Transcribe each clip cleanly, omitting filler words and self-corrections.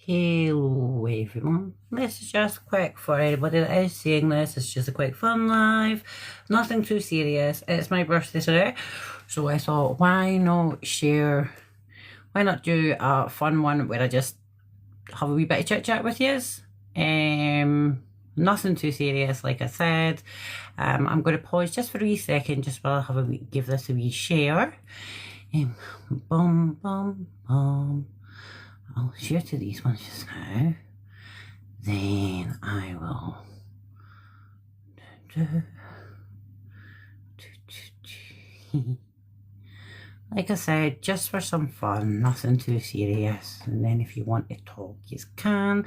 Hello everyone, this is just quick for anybody that is seeing this. It's just a quick fun live, nothing too serious. It's my birthday today, so I thought why not do a fun one where I just have a wee bit of chit chat with yous. Nothing too serious, like I said. I'm going to pause just for a wee second just while I give this a wee share. I'll share to these ones just now. Then I will like I said, just for some fun, nothing too serious. And then if you want to talk, you can.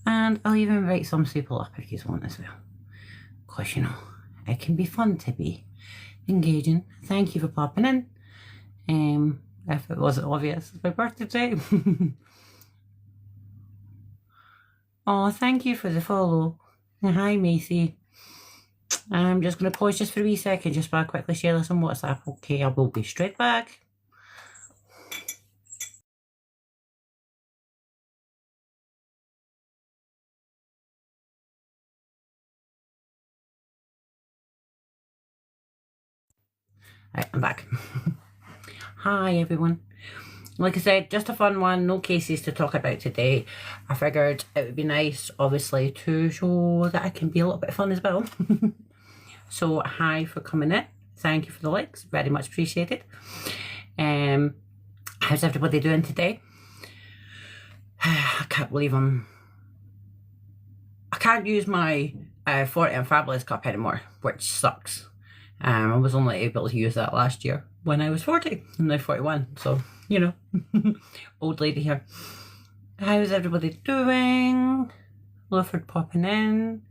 And I'll even invite some people up if you want as well. Because, you know, it can be fun to be engaging. Thank you for popping in. If it wasn't obvious, it's my birthday today. Oh, thank you for the follow. Hi, Macy. I'm just going to pause just for a wee second, just while I quickly share this on WhatsApp. Okay, I will be straight back. Right, I'm back. Hi, everyone. Like I said, just a fun one, no cases to talk about today. I figured it would be nice, obviously, to show that I can be a little bit fun as well. So, hi for coming in. Thank you for the likes, very much appreciated. How's everybody doing today? I can't believe I can't use my 40 and Fabulous cup anymore, which sucks. I was only able to use that last year when I was 40. I'm now 41, so, you know, old lady here. How's everybody doing? Lawford popping in.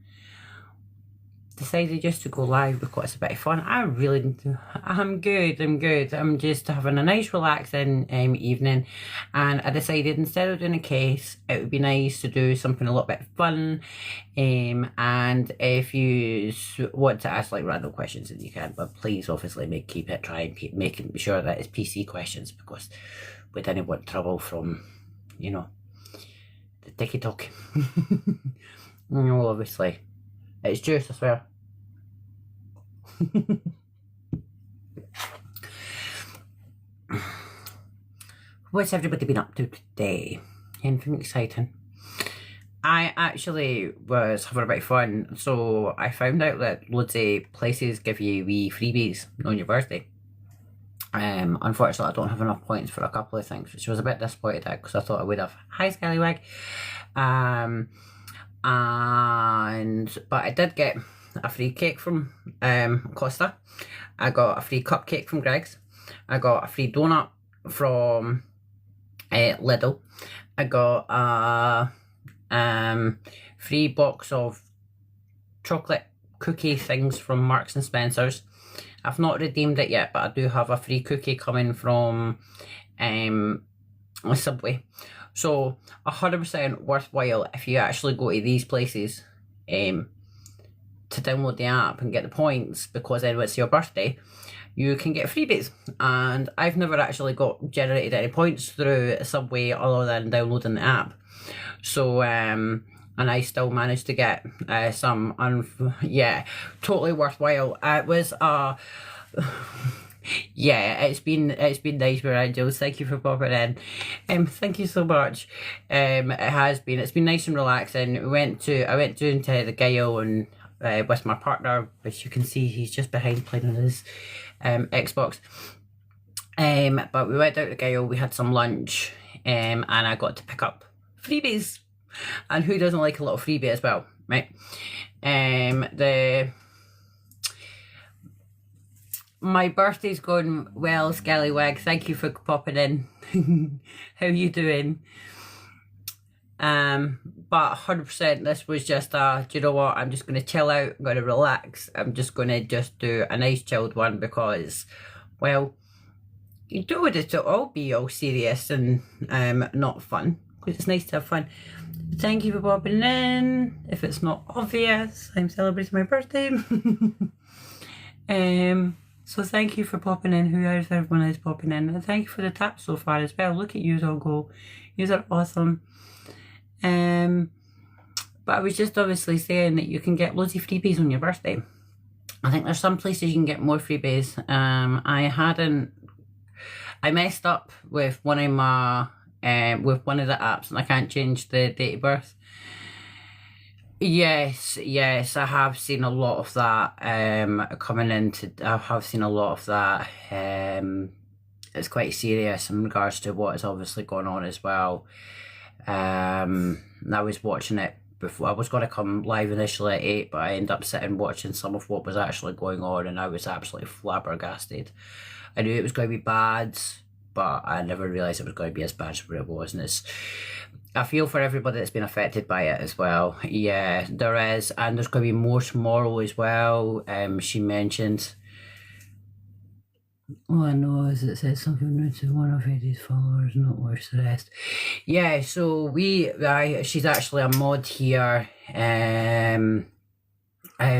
Decided just to go live because it's a bit of fun. I'm good. I'm just having a nice relaxing evening, and I decided instead of doing a case, it would be nice to do something a little bit fun. And if you want to ask like random questions, then you can, but please obviously try and making sure that it's PC questions, because we didn't want trouble from, you know, the TikTok. No, obviously it's juice, I swear. What's everybody been up to today? Anything exciting? I actually was having a bit of fun, so I found out that loads of places give you wee freebies on your birthday. Unfortunately, I don't have enough points for a couple of things, which I was a bit disappointed at because I thought I would have. Hi, Scallywag. But I did get a free cake from Costa. I got a free cupcake from Greg's. I got a free donut from Lidl. I got a free box of chocolate cookie things from Marks and Spencer's. I've not redeemed it yet, but I do have a free cookie coming from Subway. So 100% worthwhile if you actually go to these places to download the app and get the points, because then when it's your birthday you can get freebies. And I've never actually generated any points through Subway other than downloading the app. So and I still managed to get some. Yeah, totally worthwhile. It was yeah, it's been nice with Angels. Thank you for popping in. Thank you so much. It's been nice and relaxing. I went down to the Gale and with my partner, which you can see he's just behind playing on his Xbox. But we went out to Gale, we had some lunch, and I got to pick up freebies. And who doesn't like a little freebie as well, right? My birthday's going well, Scallywag. Thank you for popping in. How you doing? But 100% this was just do you know what, I'm just going to chill out, I'm going to relax, I'm just going to do a nice chilled one, because, well, you don't want it to all be all serious and not fun, because it's nice to have fun. Thank you for popping in. If it's not obvious, I'm celebrating my birthday. So thank you for popping in, whoever everyone is popping in, and thank you for the taps so far as well. Look at you all go, you are awesome. But I was just obviously saying that you can get loads of freebies on your birthday. I think there's some places you can get more freebies. I messed up with one of my, with one of the apps, and I can't change the date of birth. Yes, I have seen a lot of that coming into. I have seen a lot of that. It's quite serious in regards to what is obviously going on as well. And I was watching it before. I was going to come live initially at 8, but I ended up sitting watching some of what was actually going on, and I was absolutely flabbergasted. I knew it was going to be bad, but I never realised it was going to be as bad as what it was. And I feel for everybody that's been affected by it as well. Yeah, there is, and there's going to be more tomorrow as well. She mentioned. All I know is it says something new to one of Eddie's followers, not watch the rest. Yeah, so she's actually a mod here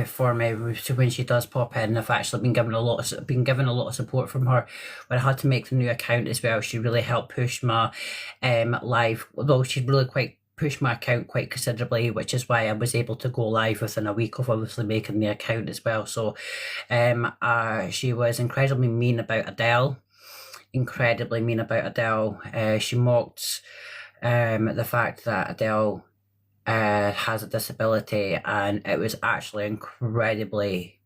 for me. So when she does pop in, I've actually been given a lot of support from her. When I had to make the new account as well, she really helped push my live. Although she really pushed my account quite considerably, which is why I was able to go live within a week of obviously making the account as well. So she was incredibly mean about Adele. She mocked the fact that Adele has a disability, and it was actually incredibly,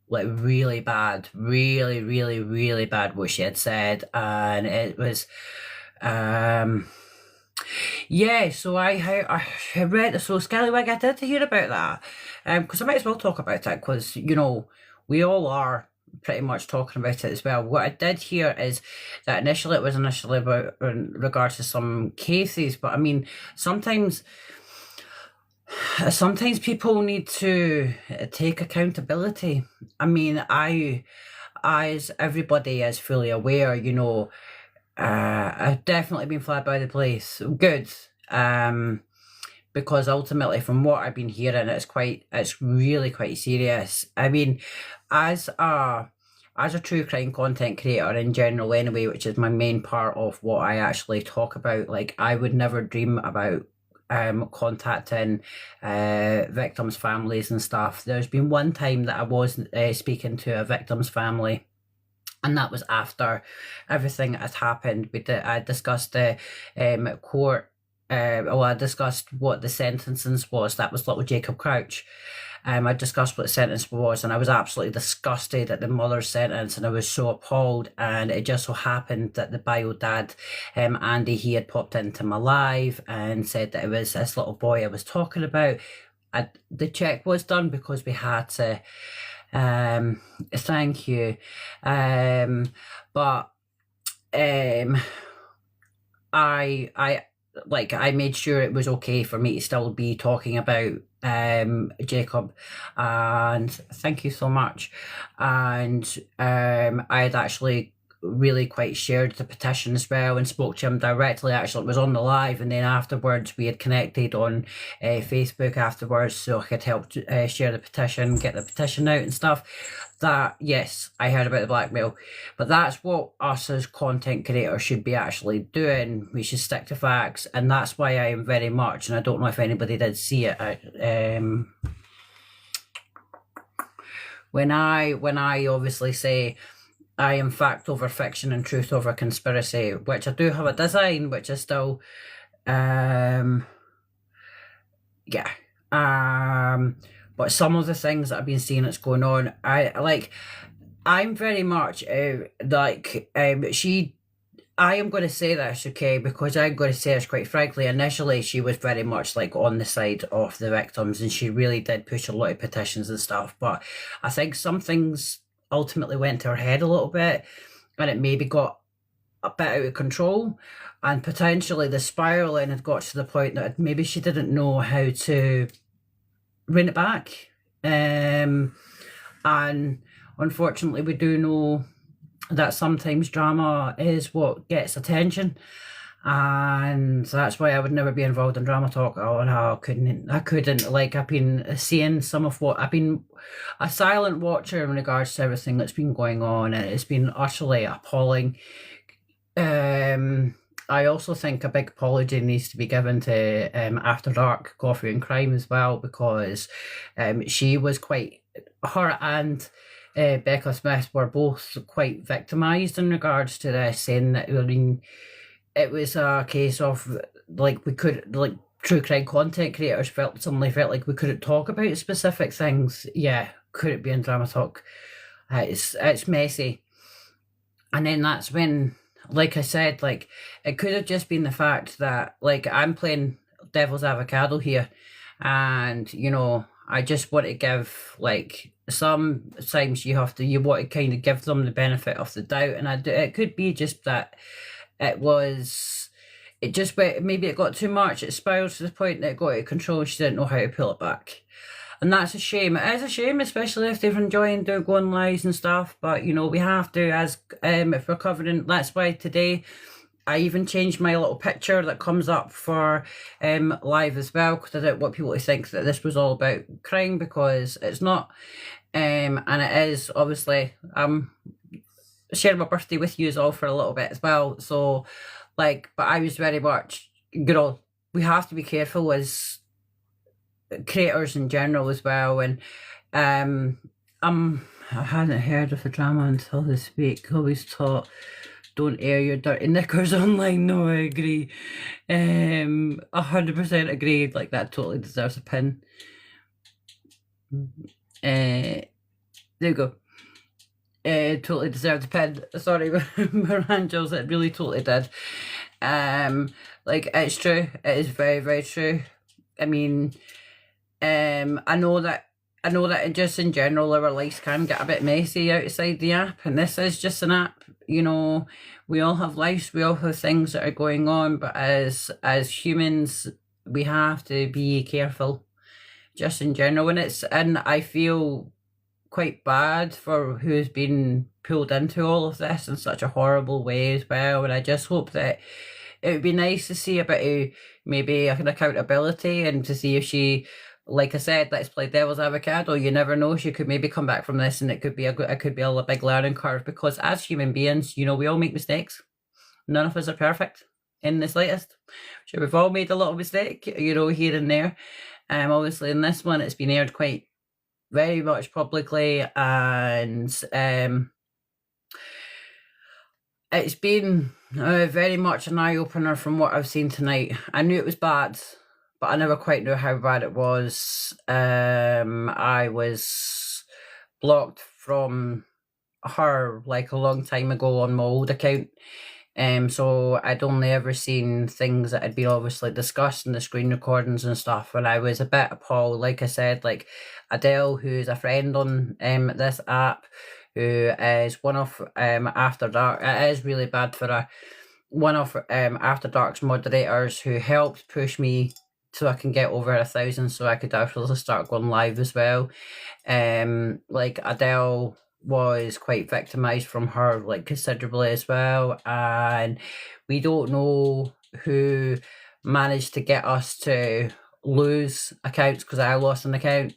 like, really bad, really bad what she had said. And it was yeah, so I read, so Scallywag, I did hear about that, because I might as well talk about it, because, you know, we all are pretty much talking about it as well. What I did hear is that it was initially about in regards to some cases, but I mean, sometimes people need to take accountability. I mean, as everybody is fully aware, you know, I've definitely been flagged by the police. Good. Because ultimately, from what I've been hearing, it's really quite serious. I mean, as a true crime content creator in general anyway, which is my main part of what I actually talk about, like, I would never dream about contacting victims' families and stuff. There's been one time that I was speaking to a victim's family, and that was after everything had happened. I discussed the court. I discussed what the sentencing was. That was little Jacob Crouch. I discussed what the sentence was, and I was absolutely disgusted at the mother's sentence, and I was so appalled. And it just so happened that the bio dad, Andy, he had popped into my live and said that it was this little boy I was talking about. The check was done because we had to. Thank you. But I made sure it was okay for me to still be talking about Jacob, and thank you so much. And I had actually really quite shared the petition as well, and spoke to him directly. Actually, it was on the live, and then afterwards we had connected on Facebook afterwards, so I could help share the petition, get the petition out and stuff. That, yes, I heard about the blackmail, but that's what us as content creators should be actually doing. We should stick to facts, and that's why I am very much, and I don't know if anybody did see it, when I obviously say I am fact over fiction and truth over conspiracy, which I do have a design, which is still, but some of the things that I've been seeing that's going on, I'm very much, I am going to say this, okay, because I'm going to say this quite frankly. Initially, she was very much like on the side of the victims, and she really did push a lot of petitions and stuff, but I think some things ultimately went to her head a little bit, and it maybe got a bit out of control, and potentially the spiraling had got to the point that maybe she didn't know how to rein it back. And unfortunately, we do know that sometimes drama is what gets attention, and that's why I would never be involved in drama talk. Oh no, I couldn't. Like, I've been seeing some of what I've been a silent watcher in regards to everything that's been going on, and it's been utterly appalling. I also think a big apology needs to be given to After Dark Coffee and Crime as well, because she was quite, her and Becca Smith were both quite victimised in regards to this, saying that, I mean, it was a case of, like, we could, like, true crime content creators suddenly felt like we couldn't talk about specific things. Yeah, could it be in Drama Talk? It's messy. And then that's when, like I said, like, it could have just been the fact that, like, I'm playing devil's avocado here, and, you know, I just want to give, like, sometimes you want to kind of give them the benefit of the doubt, and it could be just that it just went, maybe it got too much, it spiraled to the point that it got out of control, she didn't know how to pull it back. And that's a shame. It is a shame, especially if they're enjoying doing going lives and stuff. But, you know, we have to, as if we're covering, that's why today I even changed my little picture that comes up for live as well, because I didn't want people to think that this was all about crime, because it's not. And it is, obviously, sharing my birthday with you all for a little bit as well. So, like, but I was very much, you know, we have to be careful as creators in general as well. And I hadn't heard of the drama until this week. I always thought, don't air your dirty knickers online. No, I agree. 100% agree. Like, that totally deserves a pin. There you go. Totally deserved a pin. Sorry, Mirangels, it really totally did. Like, it's true. It is very, very true. I mean, I know that just in general our lives can get a bit messy outside the app, and this is just an app. You know, we all have lives, we all have things that are going on, but as humans, we have to be careful, just in general. And I feel quite bad for who's been pulled into all of this in such a horrible way as well. And I just hope that it would be nice to see a bit of maybe an accountability, and to see if she, like I said, let's play devil's avocado. You never know, she could maybe come back from this, and it could be a big learning curve, because as human beings, you know, we all make mistakes. None of us are perfect in the slightest. Sure, we've all made a little mistake, you know, here and there. Obviously in this one, it's been aired quite very much publicly, and it's been very much an eye-opener from what I've seen tonight. I knew it was bad, but I never quite knew how bad it was. I was blocked from her like a long time ago on my old account. So I'd only ever seen things that had been obviously discussed in the screen recordings and stuff, and I was a bit appalled. Like I said, like Adele, who's a friend on this app, who is one of After Dark, it is really bad for her, one of After Dark's moderators, who helped push me so I can get over 1,000, so I could actually start going live as well. Like Adele was quite victimized from her, like, considerably as well, and we don't know who managed to get us to lose accounts, because I lost an account.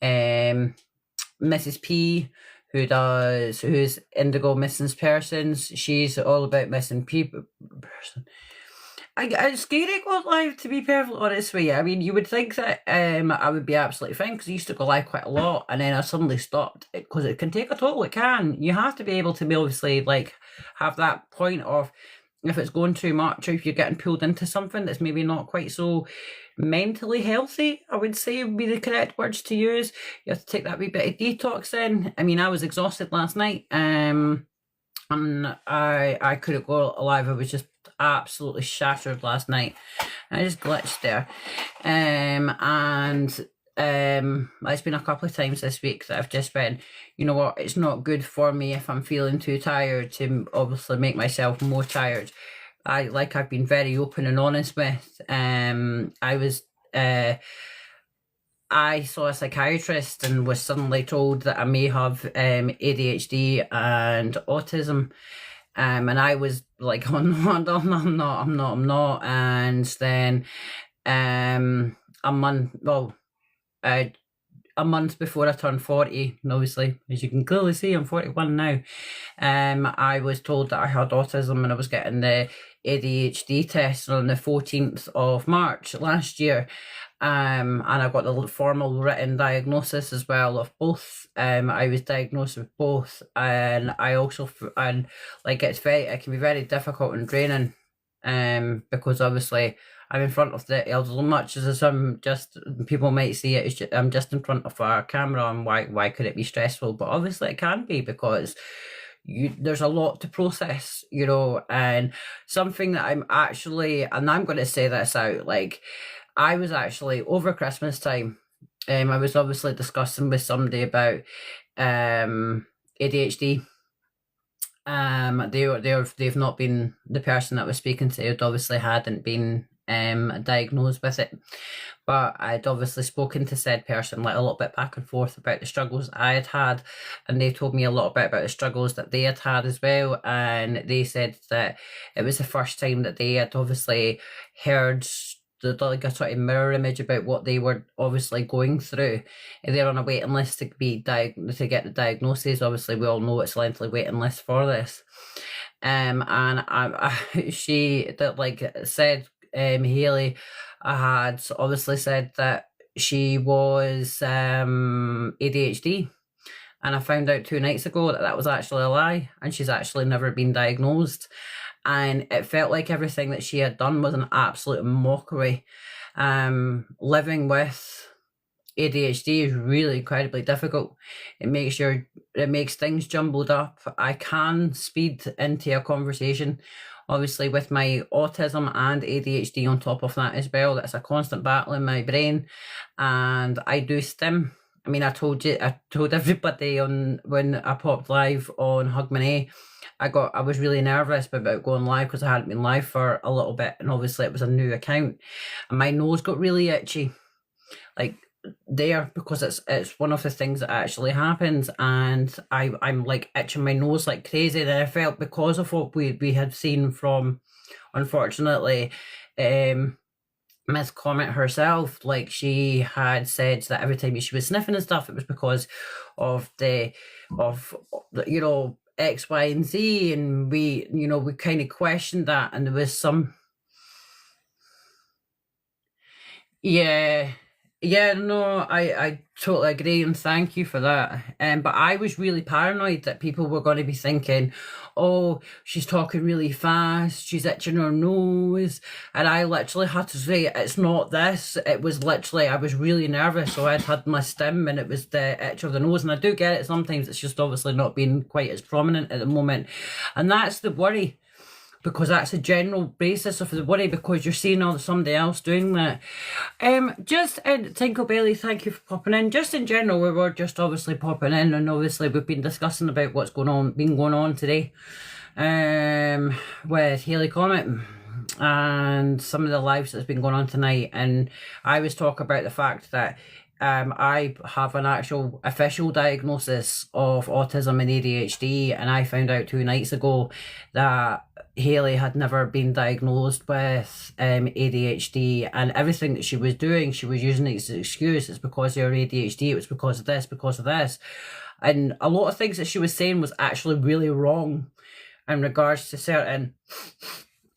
Mrs. P, who's Indigo Missing Persons, she's all about missing people. It's scary going live, to be perfectly honest with you. I mean, you would think that I would be absolutely fine, because I used to go live quite a lot, and then I suddenly stopped, because it can take a toll. It can. You have to be able to be, obviously, like, have that point of, if it's going too much, or if you're getting pulled into something that's maybe not quite so mentally healthy, I would say would be the correct words to use. You have to take that wee bit of detox in. I mean, I was exhausted last night, and I couldn't go live. I was just absolutely shattered last night. I just glitched there. It's been a couple of times this week that I've just been, you know what, it's not good for me if I'm feeling too tired to obviously make myself more tired. I've been very open and honest with. I saw a psychiatrist and was suddenly told that I may have ADHD and autism. And I was like, oh no, I'm not. And then a month before I turned 40, and obviously, as you can clearly see, I'm 41 now, I was told that I had autism, and I was getting the ADHD test on the 14th of March last year. And I got the formal written diagnosis as well of both. I was diagnosed with both, and I also, and like it can be very difficult and draining, because obviously I'm in front of the elderly, much as some just people might see it. I'm just in front of a camera, and why could it be stressful? But obviously it can be, because there's a lot to process, and something that I'm actually, and I'm going to say this out, like, I was actually over Christmas time. I was obviously discussing with somebody about ADHD. They've not been, the person that was speaking to it obviously hadn't been diagnosed with it, but I'd obviously spoken to said person like a little bit back and forth about the struggles I had, and they told me a little bit about the struggles that they had as well, and they said that it was the first time that they had obviously heard like a sort of mirror image about what they were obviously going through. They're on a waiting list to to get the diagnosis. Obviously, we all know it's a lengthy waiting list for this. And she that like said, Hayley had obviously said that she was ADHD, and I found out 2 nights ago that was actually a lie, and she's actually never been diagnosed. And it felt like everything that she had done was an absolute mockery. Living with ADHD is really incredibly difficult. It makes things jumbled up. I can speed into a conversation, obviously with my autism and ADHD on top of that as well. That's a constant battle in my brain, and I do stim. I mean, I told everybody when I popped live on Hug Money, I was really nervous about going live because I hadn't been live for a little bit, and obviously it was a new account, and my nose got really itchy, like there, because it's one of the things that actually happens, and I'm like itching my nose like crazy. Then I felt, because of what we had seen from, unfortunately, Miss Comet herself, like she had said that every time she was sniffing and stuff, it was because of X, Y, and Z, and we kind of questioned that, and there was some, no, I totally agree, and thank you for that. But I was really paranoid that people were going to be thinking, oh, she's talking really fast, she's itching her nose, and I literally had to say, it's not this. It was literally, I was really nervous, so I'd had my stim, and it was the itch of the nose, and I do get it sometimes. It's just obviously not being quite as prominent at the moment, and that's the worry, because that's a general basis of the worry, because you're seeing somebody else doing that. Just Tinkle Bailey, thank you for popping in. Just in general, we were just obviously popping in, and obviously we've been discussing about what's been going on today, with Hayley Comet and some of the lives that's been going on tonight. And I was talking about the fact that I have an actual official diagnosis of autism and ADHD, and I found out 2 nights ago that Hayley had never been diagnosed with ADHD, and everything that she was doing, she was using it as an excuse. It's because of her ADHD, it was because of this. And a lot of things that she was saying was actually really wrong in regards to certain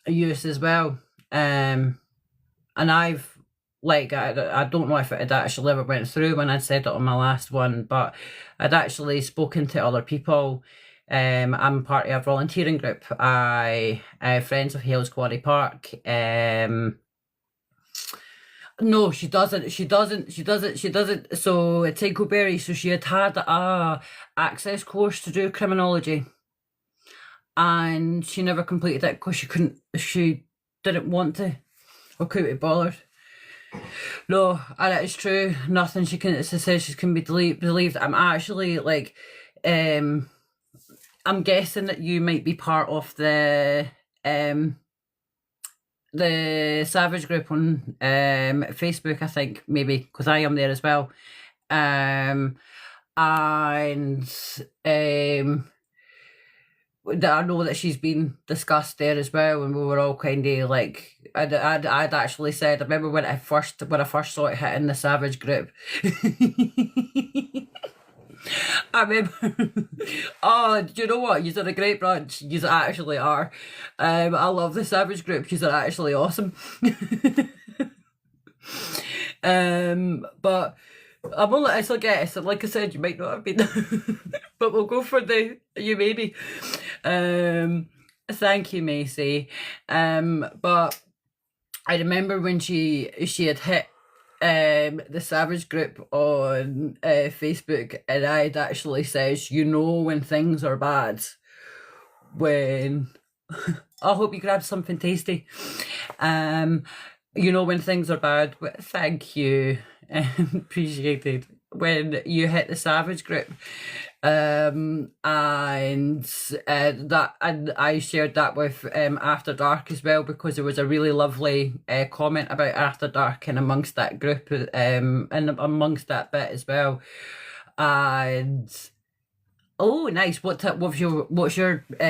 use as well. And I've, like, I don't know if it had actually ever went through when I'd said it on my last one, but I'd actually spoken to other people. I'm part of a volunteering group. I Friends of Hales Quarry Park. No, she doesn't. So at Tinkleberry, so she had a access course to do criminology, and she never completed it because she didn't want to, or couldn't be bothered. No, and it's true. Nothing she says she can be believed. I'm actually like, I'm guessing that you might be part of the Savage group on Facebook, I think, maybe, because I am there as well. And I know that she's been discussed there as well, and we were all kind of like, I'd actually said, I remember when I first saw it hitting the Savage group. I remember. Oh, do you know what? You're a great bunch. You actually are. I love the Savage group. You're actually awesome. But I'm only. It's a guess. Like I said, you might not have been, but we'll go for the you maybe. Thank you, Macy. But I remember when she had hit the Savage group on Facebook, and I'd actually says, you know, when things are bad, when I hope you grabbed something tasty. You know, when things are bad. Thank you, appreciated. When you hit the Savage group, and that, and I shared that with After Dark as well, because there was a really lovely comment about After Dark and amongst that group, and amongst that bit as well. And oh, nice. What's your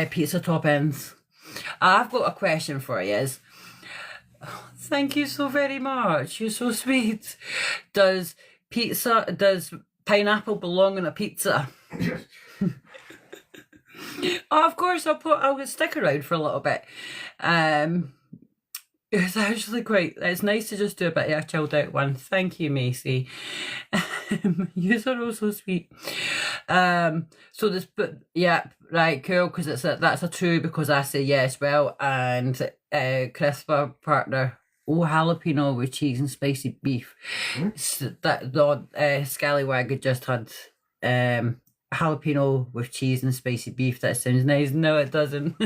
pizza toppings? I've got a question for you. Thank you so very much. You're so sweet. Does pineapple belong on a pizza? Yes. Oh, of course, I'll stick around for a little bit. It's actually it's nice to just do a bit of a chilled out one. Thank you, Macy. You are all so sweet. So this, but yeah, right, cool, because that's a 2 because I say yes. Well, and Christopher partner, jalapeno with cheese and spicy beef. So that the scallywag had just had jalapeno with cheese and spicy beef. That sounds nice. No, it doesn't.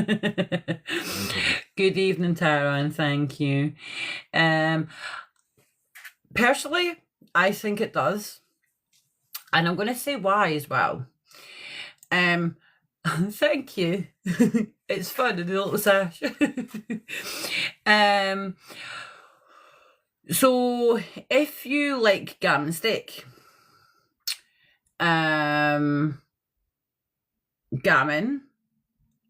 Good evening, Tara, and thank you. Personally, I think it does, and I'm going to say why as well. Thank you. It's fun in the little sash. So if you like gammon steak, gammon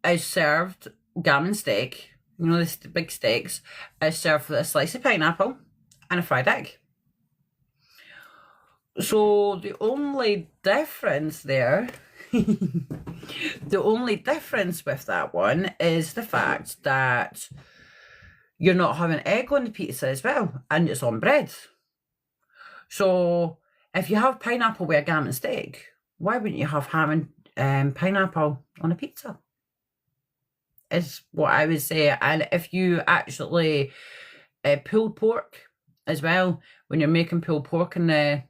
is served, gammon steak, you know, the big steaks, is served with a slice of pineapple and a fried egg. So the only difference there, the only difference with that one is the fact that you're not having egg on the pizza as well, and it's on bread. So if you have pineapple with a gammon steak, why wouldn't you have ham and pineapple on a pizza? Is what I would say. And if you actually pulled pork as well, when you're making pulled pork in the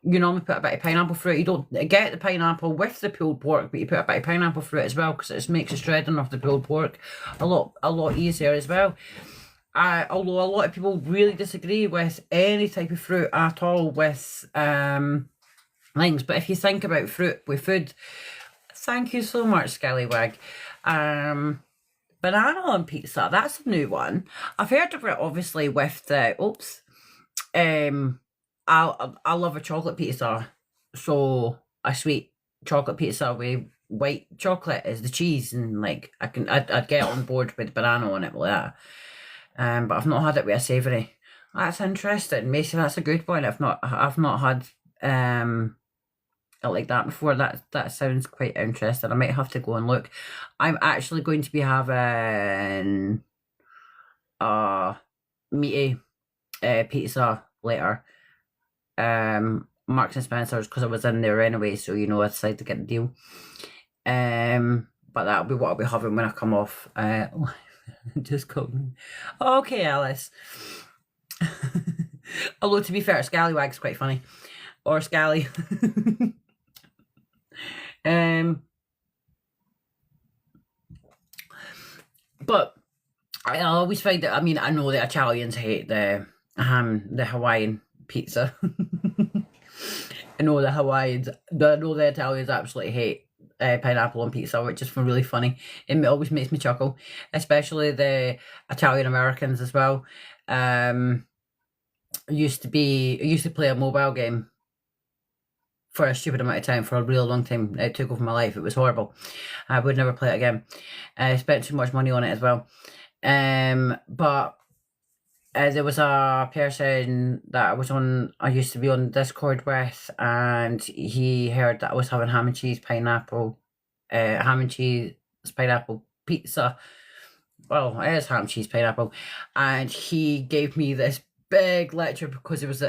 you normally put a bit of pineapple through it. You don't get the pineapple with the pulled pork, but you put a bit of pineapple through it as well, because it just makes the shredding of the pulled pork a lot easier as well. Although a lot of people really disagree with any type of fruit at all with things. But if you think about fruit with food, thank you so much, Scallywag. Banana on pizza, that's a new one. I've heard of it obviously with the I love a chocolate pizza, so a sweet chocolate pizza with white chocolate is the cheese, and like I'd get on board with banana on it like that. But I've not had it with a savoury. That's interesting, Macy. That's a good point. I've not had it like that before. That sounds quite interesting. I might have to go and look. I'm actually going to be having a meaty pizza later. Marks and Spencer's, because I was in there anyway, so you know I decided to get the deal. But that'll be what I'll be having when I come off. Just call me. Okay, Alice. Although to be fair, Scallywag's quite funny. Or Scally. But I always find that, I mean, I know the Italians hate the Hawaiian pizza. I know the Italians absolutely hate pineapple on pizza, which is really funny. It always makes me chuckle, especially the Italian Americans as well. I used to play a mobile game for a stupid amount of time, for a real long time. It took over my life. It was horrible. I would never play it again. I spent too much money on it as well. But there was a person that I used to be on Discord with, and he heard that I was having ham and cheese pineapple pizza. Well, it is ham, cheese, pineapple. And he gave me this big lecture because it was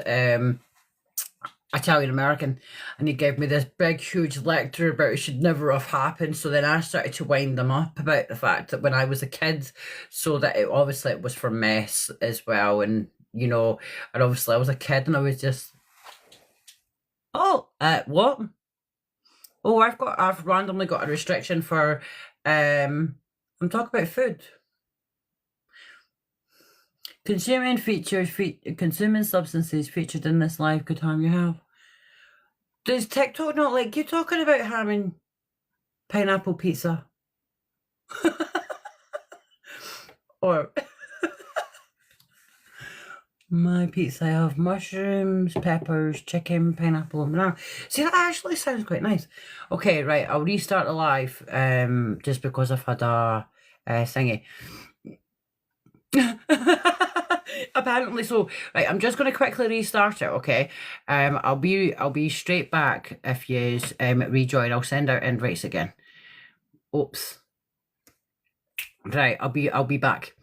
Italian American, and he gave me this big, huge lecture about it should never have happened. So then I started to wind them up about the fact that when I was a kid, so that it was for mess as well, and and obviously I was a kid, and I was just, what? Oh, I've randomly got a restriction for, I'm talking about food. Consuming substances featured in this live could harm your health. Does TikTok not like you talking about having pineapple pizza? Or my pizza, I have mushrooms, peppers, chicken, pineapple, and banana. See, that actually sounds quite nice. Okay, right, I'll restart the live, just because I've had a thingy. Apparently so. Right, I'm just going to quickly restart it, okay? I'll be straight back if you rejoin. I'll send out invites again. Oops. Right, I'll be back.